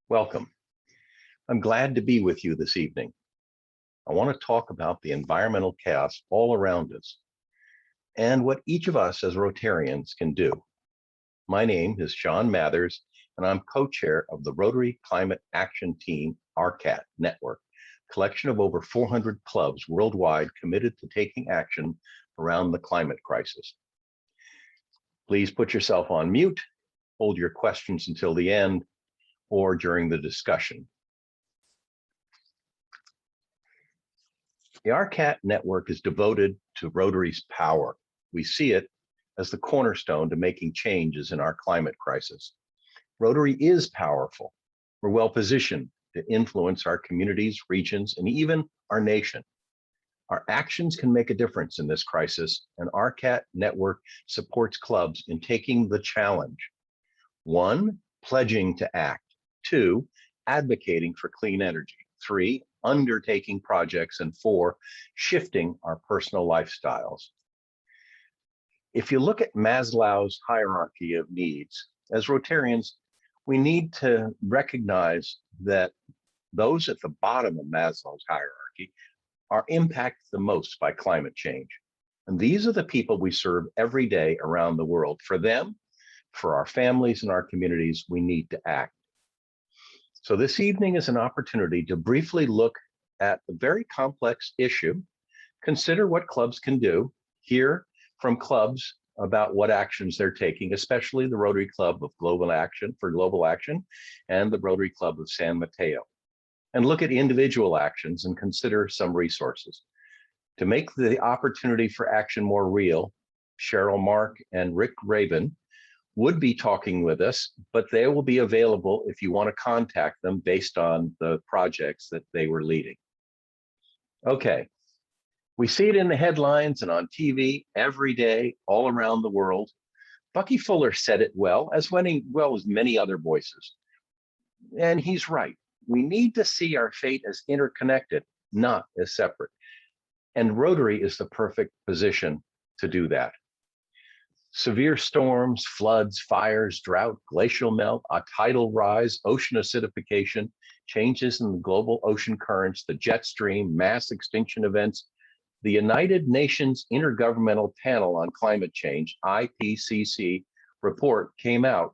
Welcome. I'm glad to be with you this evening. I want to talk about the environmental chaos all around us and what each of us as Rotarians can do. My name is Sean Mathers, and I'm co-chair of the Rotary Climate Action Team RCAT Network, collection of over 400 clubs worldwide committed to taking action around the climate crisis. Please put yourself on mute, hold your questions until the end, or during the discussion. The RCAT network is devoted to Rotary's power. We see it as the cornerstone to making changes in our climate crisis. Rotary is powerful. We're well positioned to influence our communities, regions, and even our nation. Our actions can make a difference in this crisis, and RCAT network supports clubs in taking the challenge. 1, pledging to act. 2, advocating for clean energy. 3, undertaking projects. And 4, shifting our personal lifestyles. If you look at Maslow's hierarchy of needs, as Rotarians, we need to recognize that those at the bottom of Maslow's hierarchy are impacted the most by climate change. And these are the people we serve every day around the world. For them, for our families and our communities, we need to act. So this evening is an opportunity to briefly look at a very complex issue, consider what clubs can do, hear from clubs about what actions they're taking, especially the Rotary Club of Global Action and the Rotary Club of San Mateo, and look at individual actions and consider some resources. To make the opportunity for action more real, Cheryl Mark and Rick Rabin would be talking with us, but they will be available if you want to contact them based on the projects that they were leading. Okay, we see it in the headlines and on TV every day, all around the world. Bucky Fuller said it well as many other voices. And he's right. We need to see our fate as interconnected, not as separate. And Rotary is the perfect position to do that. Severe storms, floods, fires, drought, glacial melt, a tidal rise, ocean acidification, changes in the global ocean currents, the jet stream, mass extinction events. The United Nations Intergovernmental Panel on Climate Change, IPCC, report came out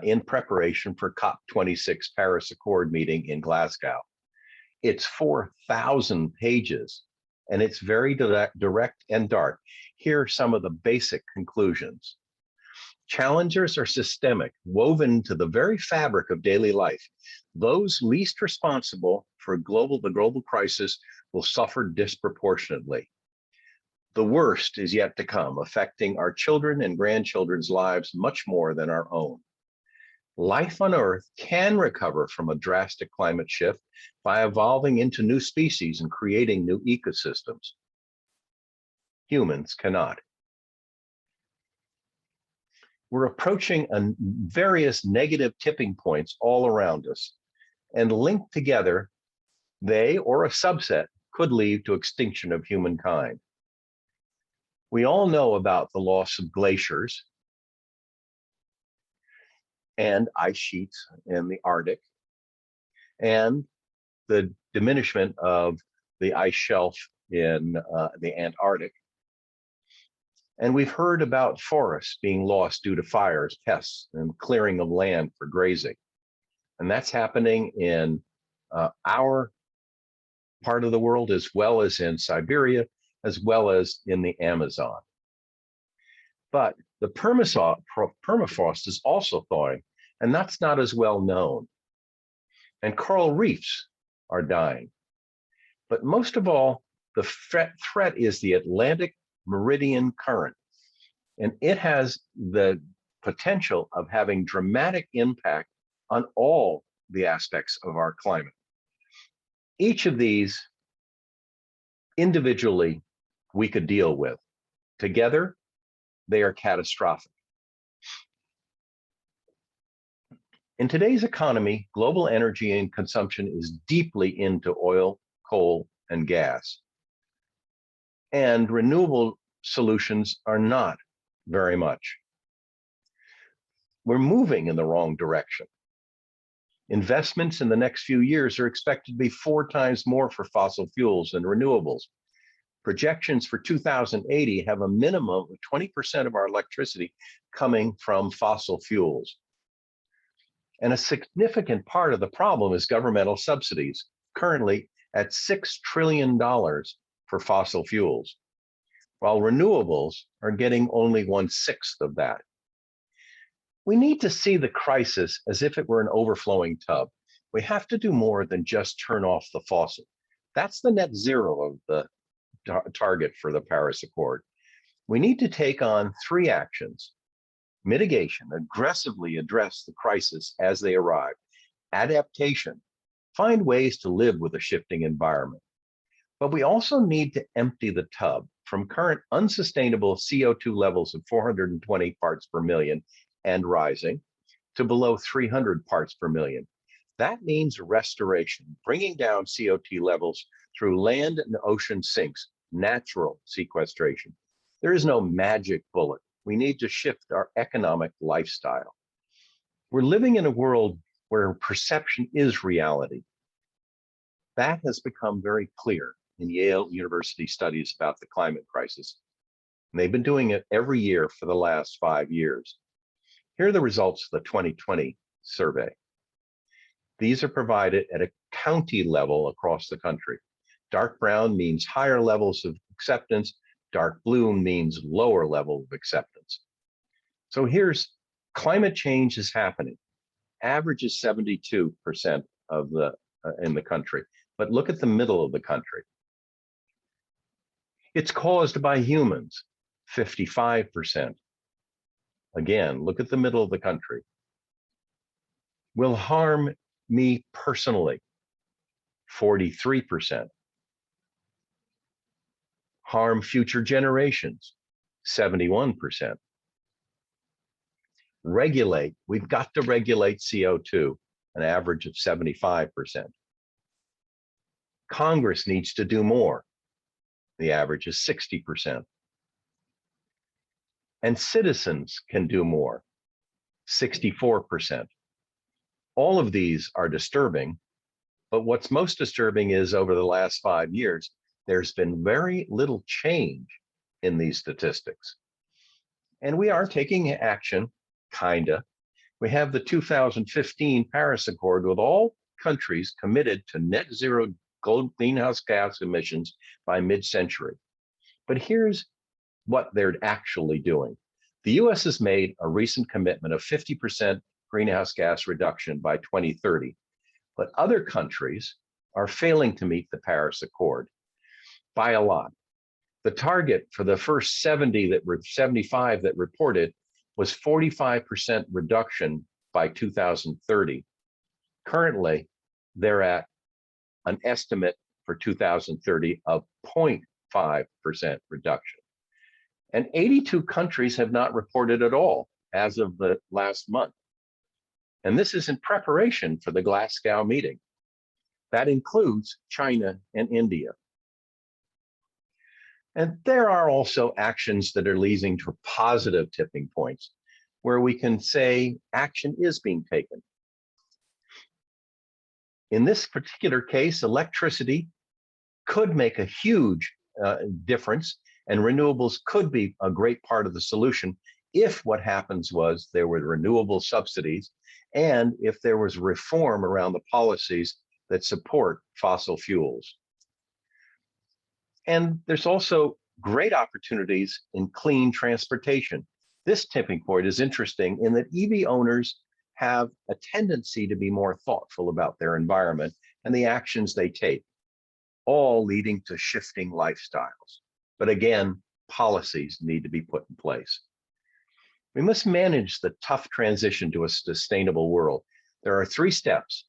in preparation for COP26 Paris Accord meeting in Glasgow. It's 4,000 pages, and it's very direct and dark. Here are some of the basic conclusions. Challenges are systemic, woven into the very fabric of daily life. Those least responsible for the global crisis will suffer disproportionately. The worst is yet to come, affecting our children and grandchildren's lives much more than our own. Life on Earth can recover from a drastic climate shift by evolving into new species and creating new ecosystems. Humans cannot. We're approaching various negative tipping points all around us, and linked together, they or a subset could lead to extinction of humankind. We all know about the loss of glaciers and ice sheets in the Arctic, and the diminishment of the ice shelf in the Antarctic. And we've heard about forests being lost due to fires, pests, and clearing of land for grazing. And that's happening in our part of the world, as well as in Siberia, as well as in the Amazon. But the permafrost is also thawing, and that's not as well known. And coral reefs are dying. But most of all, the threat is the Atlantic Meridian Current, and it has the potential of having dramatic impact on all the aspects of our climate. Each of these individually we could deal with. Together, they are catastrophic. In today's economy, global energy and consumption is deeply into oil, coal, and gas. And renewable solutions are not very much. We're moving in the wrong direction. Investments in the next few years are expected to be 4 times more for fossil fuels than renewables. Projections for 2080 have a minimum of 20% of our electricity coming from fossil fuels. And a significant part of the problem is governmental subsidies, currently at $6 trillion for fossil fuels, while renewables are getting only 1/6 of that. We need to see the crisis as if it were an overflowing tub. We have to do more than just turn off the faucet. That's the net zero of the target for the Paris Accord. We need to take on 3 actions: mitigation, aggressively address the crisis as they arrive; adaptation, find ways to live with a shifting environment. But we also need to empty the tub from current unsustainable CO2 levels of 420 parts per million and rising to below 300 parts per million. That means restoration, bringing down CO2 levels through land and ocean sinks, natural sequestration. There is no magic bullet. We need to shift our economic lifestyle. We're living in a world where perception is reality. That has become very clear in Yale University studies about the climate crisis. And they've been doing it every year for the last 5 years. Here are the results of the 2020 survey. These are provided at a county level across the country. Dark brown means higher levels of acceptance. Dark blue means lower level of acceptance. So here's climate change is happening. Average is 72% of the in the country. But look at the middle of the country. It's caused by humans, 55%. Again, look at the middle of the country. Will harm me personally, 43%. Harm future generations, 71%. Regulate, we've got to regulate CO2, an average of 75%. Congress needs to do more. The average is 60%. And citizens can do more, 64%. All of these are disturbing, but what's most disturbing is over the last 5 years, there's been very little change in these statistics. And we are taking action, kinda. We have the 2015 Paris Accord with all countries committed to net zero greenhouse gas emissions by mid-century. But here's what they're actually doing. The US has made a recent commitment of 50% greenhouse gas reduction by 2030, but other countries are failing to meet the Paris Accord by a lot. The target for the first 75 that reported was 45% reduction by 2030. Currently, they're at an estimate for 2030 of 0.5% reduction. And 82 countries have not reported at all as of the last month. And this is in preparation for the Glasgow meeting. That includes China and India. And there are also actions that are leading to positive tipping points where we can say action is being taken. In this particular case, electricity could make a huge difference, and renewables could be a great part of the solution if what happens was there were renewable subsidies and if there was reform around the policies that support fossil fuels. And there's also great opportunities in clean transportation. This tipping point is interesting in that EV owners have a tendency to be more thoughtful about their environment and the actions they take, all leading to shifting lifestyles. But again, policies need to be put in place. We must manage the tough transition to a sustainable world. There are 3 steps: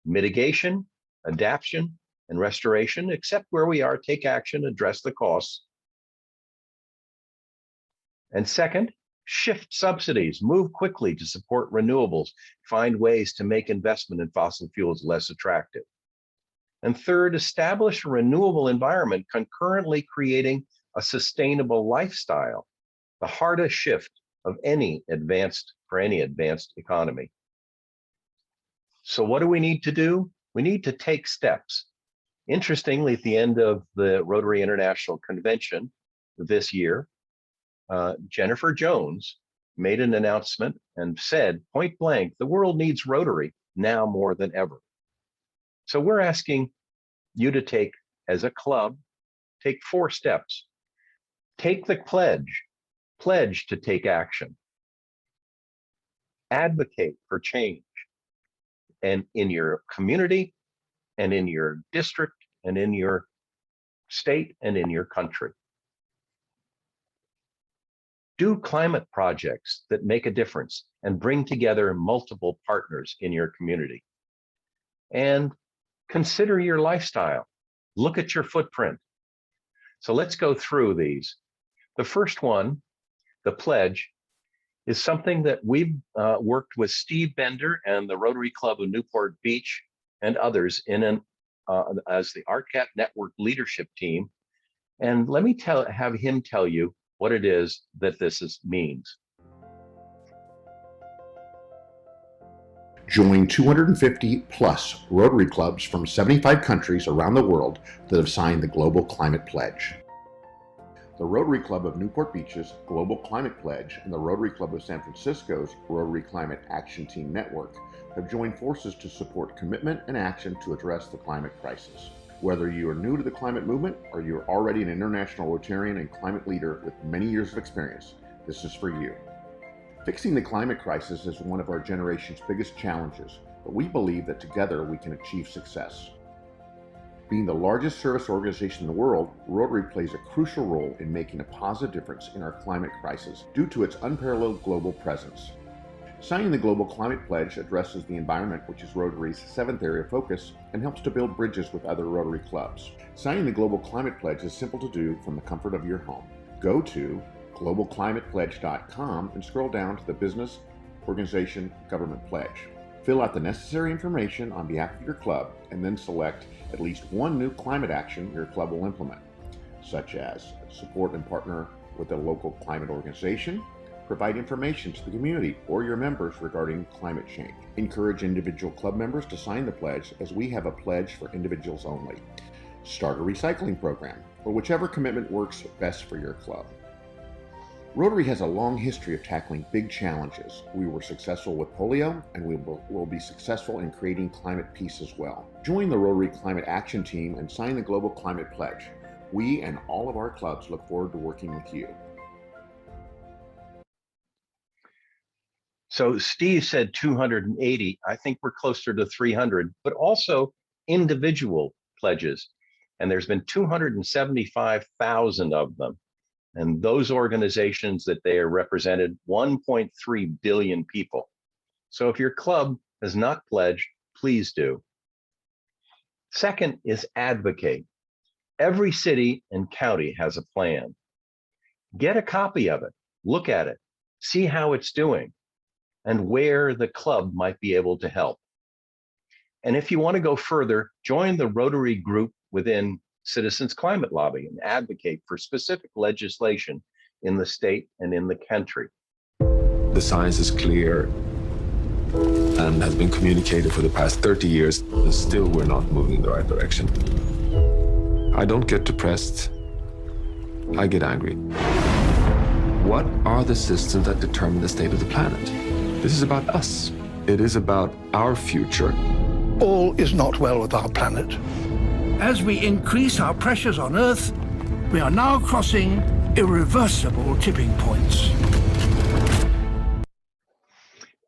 mitigation, adaptation, and restoration. Accept where we are, take action, address the costs. And second, shift subsidies, move quickly to support renewables, find ways to make investment in fossil fuels less attractive. And third, establish a renewable environment concurrently creating a sustainable lifestyle, the hardest shift of any advanced economy. So what do we need to do? We need to take steps. Interestingly, at the end of the Rotary International Convention this year, Jennifer Jones made an announcement and said point blank, the world needs Rotary now more than ever. So we're asking you to take, as a club, take 4 steps. Take the pledge to take action. Advocate for change, and in your community and in your district and in your state and in your country. Do climate projects that make a difference and bring together multiple partners in your community. And consider your lifestyle. Look at your footprint. So let's go through these. The first one, the pledge, is something that we've worked with Steve Bender and the Rotary Club of Newport Beach and others in as the RCAT Network leadership team. And let me have him tell you what it is that this means. Join 250 plus Rotary clubs from 75 countries around the world that have signed the Global Climate Pledge. The Rotary Club of Newport Beach's Global Climate Pledge and the Rotary Club of San Francisco's Rotary Climate Action Team Network have joined forces to support commitment and action to address the climate crisis. Whether you are new to the climate movement or you are already an international Rotarian and climate leader with many years of experience, this is for you. Fixing the climate crisis is one of our generation's biggest challenges, but we believe that together we can achieve success. Being the largest service organization in the world, Rotary plays a crucial role in making a positive difference in our climate crisis due to its unparalleled global presence. Signing the Global Climate Pledge addresses the environment, which is Rotary's 7th area of focus, and helps to build bridges with other Rotary clubs. Signing the Global Climate Pledge is simple to do from the comfort of your home. Go to globalclimatepledge.com and scroll down to the Business, Organization, Government Pledge. Fill out the necessary information on behalf of your club and then select at least one new climate action your club will implement, such as support and partner with a local climate organization, provide information to the community or your members regarding climate change, encourage individual club members to sign the pledge as we have a pledge for individuals only, start a recycling program, or whichever commitment works best for your club. Rotary has a long history of tackling big challenges. We were successful with polio, and we will be successful in creating climate peace as well. Join the Rotary Climate Action Team and sign the Global Climate Pledge. We and all of our clubs look forward to working with you. So Steve said 280. I think we're closer to 300, but also individual pledges. And there's been 275,000 of them. And those organizations that they are represented 1.3 billion people. So if your club has not pledged, please do. Second is advocate. Every city and county has a plan. Get a copy of it, look at it, see how it's doing, and where the club might be able to help. And if you want to go further, join the Rotary group within Citizens Climate Lobby and advocate for specific legislation in the state and in the country. The science is clear and has been communicated for the past 30 years, and still we're not moving in the right direction. I don't get depressed, I get angry. What are the systems that determine the state of the planet? This is about us. It is about our future. All is not well with our planet. As we increase our pressures on Earth, we are now crossing irreversible tipping points.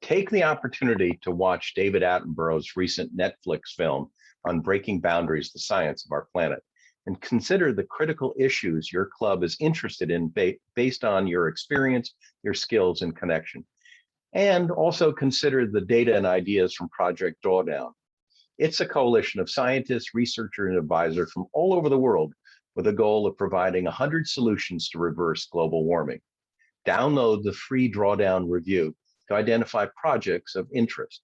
Take the opportunity to watch David Attenborough's recent Netflix film on breaking boundaries, the science of our planet, and consider the critical issues your club is interested in based on your experience, your skills, and connection. And also consider the data and ideas from Project Drawdown. It's a coalition of scientists, researchers, and advisors from all over the world with a goal of providing 100 solutions to reverse global warming. Download the free Drawdown review to identify projects of interest.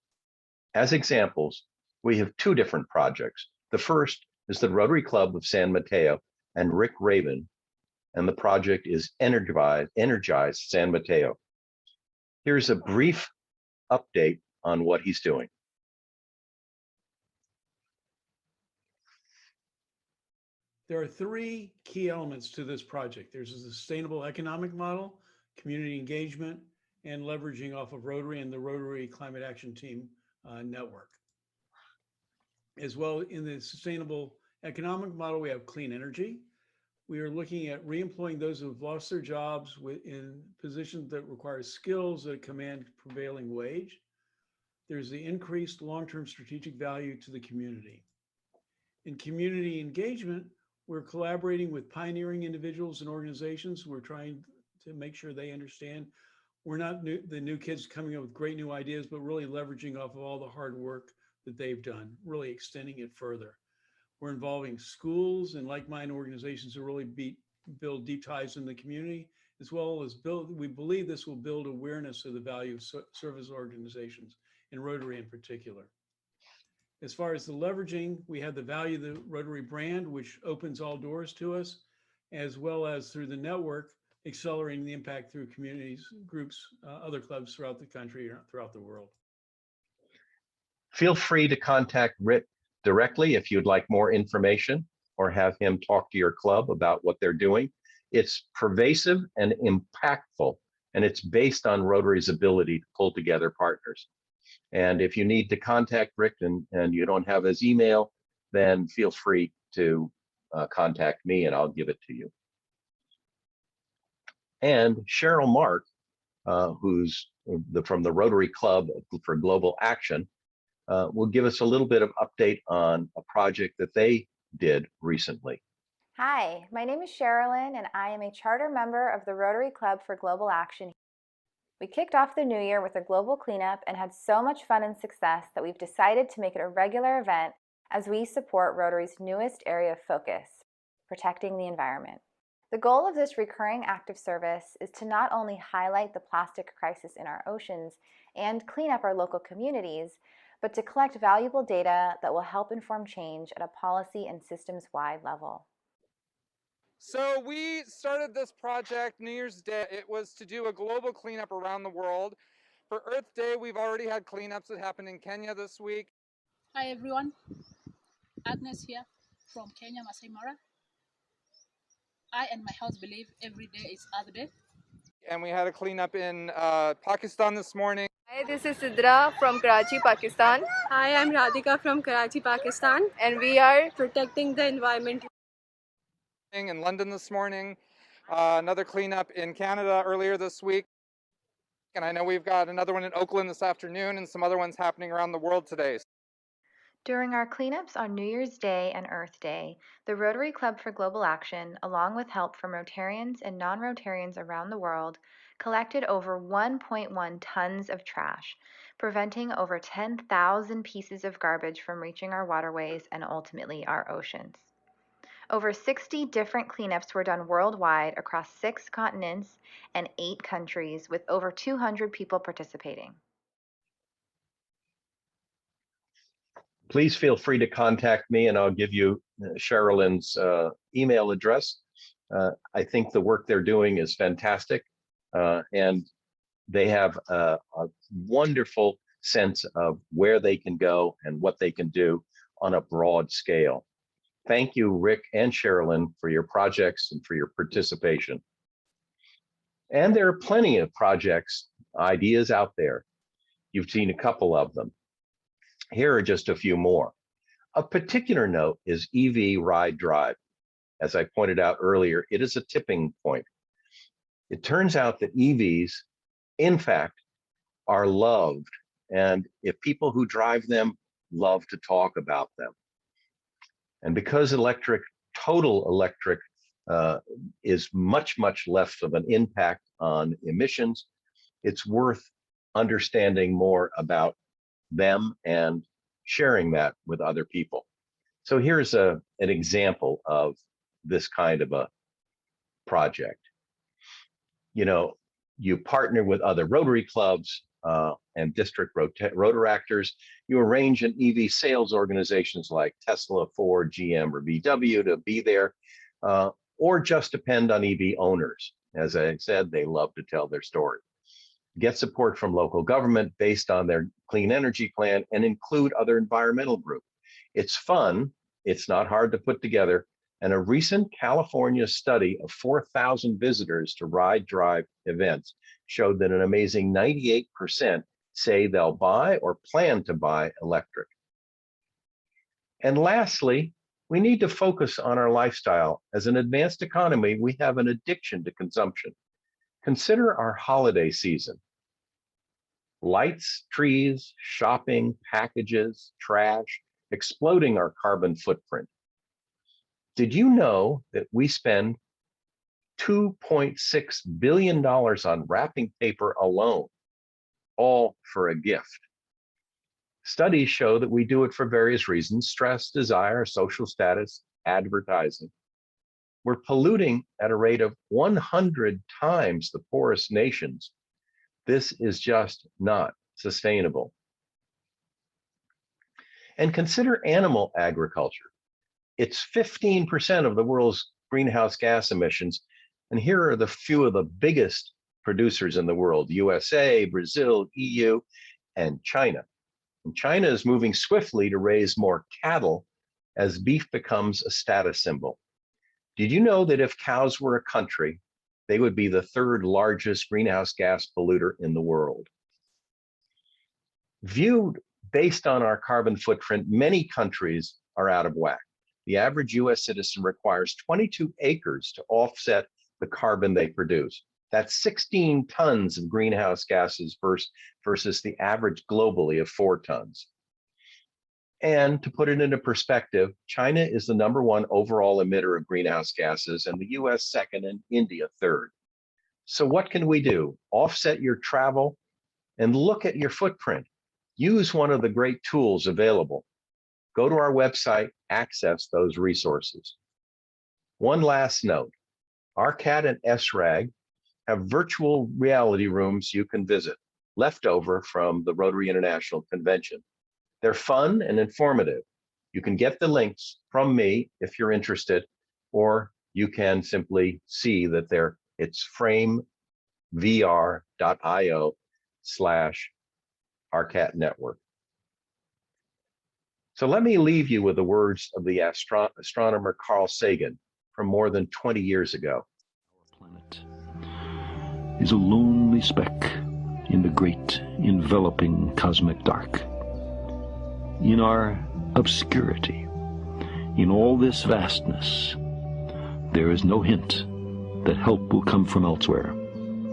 As examples, we have 2 different projects. The first is the Rotary Club of San Mateo and Rick Raven, and the project is Energize San Mateo. Here's a brief update on what he's doing. There are three key elements to this project. There's a sustainable economic model, community engagement, and leveraging off of Rotary and the Rotary Climate Action Team network. As well, in the sustainable economic model, we have clean energy. We are looking at reemploying those who have lost their jobs in positions that require skills that command prevailing wage. There's the increased long-term strategic value to the community. In community engagement, we're collaborating with pioneering individuals and organizations. We're trying to make sure they understand we're not the new kids coming up with great new ideas, but really leveraging off of all the hard work that they've done, really extending it further. We're involving schools and like-minded organizations to really build deep ties in the community, as well as we believe this will build awareness of the value of service organizations, and Rotary in particular. As far as the leveraging, we have the value of the Rotary brand, which opens all doors to us, as well as through the network, accelerating the impact through communities, groups, other clubs throughout the country or throughout the world. Feel free to contact Rick directly if you'd like more information or have him talk to your club about what they're doing. It's pervasive and impactful, and it's based on Rotary's ability to pull together partners. And if you need to contact Rick and you don't have his email, then feel free to contact me and I'll give it to you. And Cheryl Mark, who's from the Rotary Club for Global Action, will give us a little bit of update on a project that they did recently. Hi, my name is Sherilyn and I am a charter member of the Rotary Club for Global Action. We kicked off the new year with a global cleanup and had so much fun and success that we've decided to make it a regular event as we support Rotary's newest area of focus, protecting the environment. The goal of this recurring active service is to not only highlight the plastic crisis in our oceans and clean up our local communities, but to collect valuable data that will help inform change at a policy and systems-wide level. So we started this project New Year's Day. It was to do a global cleanup around the world. For Earth Day, we've already had cleanups that happened in Kenya this week. Hi everyone, Agnes here from Kenya, Masai Mara. I and my house believe every day is Earth Day. And we had a cleanup in Pakistan this morning. Hi, this is Sidra from Karachi, Pakistan. Hi, I'm Radhika from Karachi, Pakistan. And we are protecting the environment. In London this morning, another cleanup in Canada earlier this week. And I know we've got another one in Oakland this afternoon and some other ones happening around the world today. During our cleanups on New Year's Day and Earth Day, the Rotary Club for Global Action, along with help from Rotarians and non-Rotarians around the world, collected over 1.1 tons of trash, preventing over 10,000 pieces of garbage from reaching our waterways and ultimately our oceans. Over 60 different cleanups were done worldwide across 6 continents and 8 countries, with over 200 people participating. Please feel free to contact me and I'll give you Sherilyn's email address. I think the work they're doing is fantastic and they have a wonderful sense of where they can go and what they can do on a broad scale. Thank you, Rick and Sherilyn, for your projects and for your participation. And there are plenty of projects, ideas out there. You've seen a couple of them. Here are just a few more. Of particular note is EV Ride Drive. As I pointed out earlier, it is a tipping point. It turns out that EVs, in fact, are loved. And if people who drive them love to talk about them. And because total electric is much, much less of an impact on emissions, it's worth understanding more about them and sharing that with other people. So here's an example of this kind of a project. You know, you partner with other Rotary clubs and district Rotaractors. You arrange an EV sales organizations like Tesla, Ford, GM, or VW to be there, or just depend on EV owners. As I said, they love to tell their story. Get support from local government based on their clean energy plan and include other environmental groups. It's fun, it's not hard to put together, And a recent California study of 4,000 visitors to ride drive events showed that an amazing 98% say they'll buy or plan to buy electric. And lastly, we need to focus on our lifestyle. As an advanced economy, we have an addiction to consumption. Consider our holiday season. Lights, trees, shopping, packages, trash, exploding our carbon footprint. Did you know that we spend $2.6 billion on wrapping paper alone, all for a gift? Studies show that we do it for various reasons: stress, desire, social status, advertising. We're polluting at a rate of 100 times the poorest nations. This is just not sustainable. And consider animal agriculture. It's 15% of the world's greenhouse gas emissions. And here are the few of the biggest producers in the world: USA, Brazil, EU, and China. And China is moving swiftly to raise more cattle as beef becomes a status symbol. Did you know that if cows were a country, they would be the third largest greenhouse gas polluter in the world? Viewed based on our carbon footprint, many countries are out of whack. The average US citizen requires 22 acres to offset the carbon they produce. That's 16 tons of greenhouse gases versus the average globally of 4 tons. And to put it into perspective, China is the #1 overall emitter of greenhouse gases, and the US second, and India third. So what can we do? Offset your travel and look at your footprint. Use one of the great tools available. Go to our website, access those resources. One last note: RCAT and SRAG have virtual reality rooms you can visit, left over from the Rotary International Convention. They're fun and informative. You can get the links from me if you're interested, or you can simply see that it's framevr.io/RCAT network. So let me leave you with the words of the astronomer Carl Sagan from more than 20 years ago. Our planet is a lonely speck in the great enveloping cosmic dark. In our obscurity, in all this vastness, there is no hint that help will come from elsewhere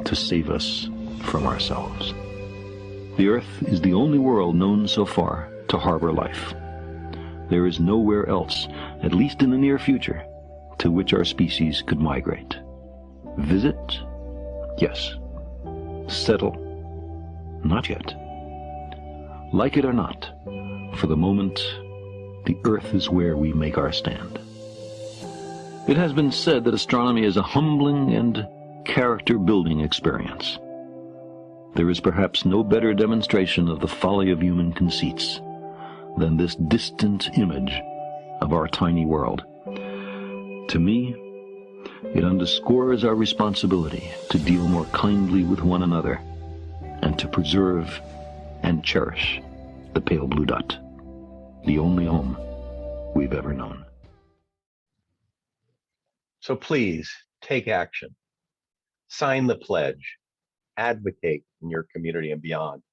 to save us from ourselves. The Earth is the only world known so far to harbor life. There is nowhere else, at least in the near future, to which our species could migrate. Visit? Yes. Settle? Not yet. Like it or not, for the moment, the Earth is where we make our stand. It has been said that astronomy is a humbling and character-building experience. There is perhaps no better demonstration of the folly of human conceits than this distant image of our tiny world. To me, it underscores our responsibility to deal more kindly with one another and to preserve and cherish the pale blue dot, the only home we've ever known. So please take action, sign the pledge, advocate in your community and beyond.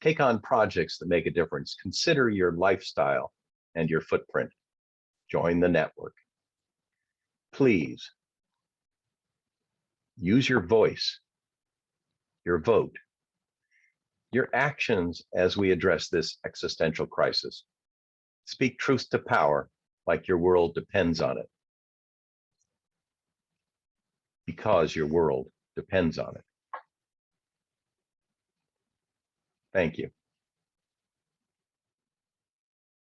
Take on projects that make a difference. Consider your lifestyle and your footprint. Join the network. Please use your voice, your vote, your actions as we address this existential crisis. Speak truth to power like your world depends on it, because your world depends on it. Thank you.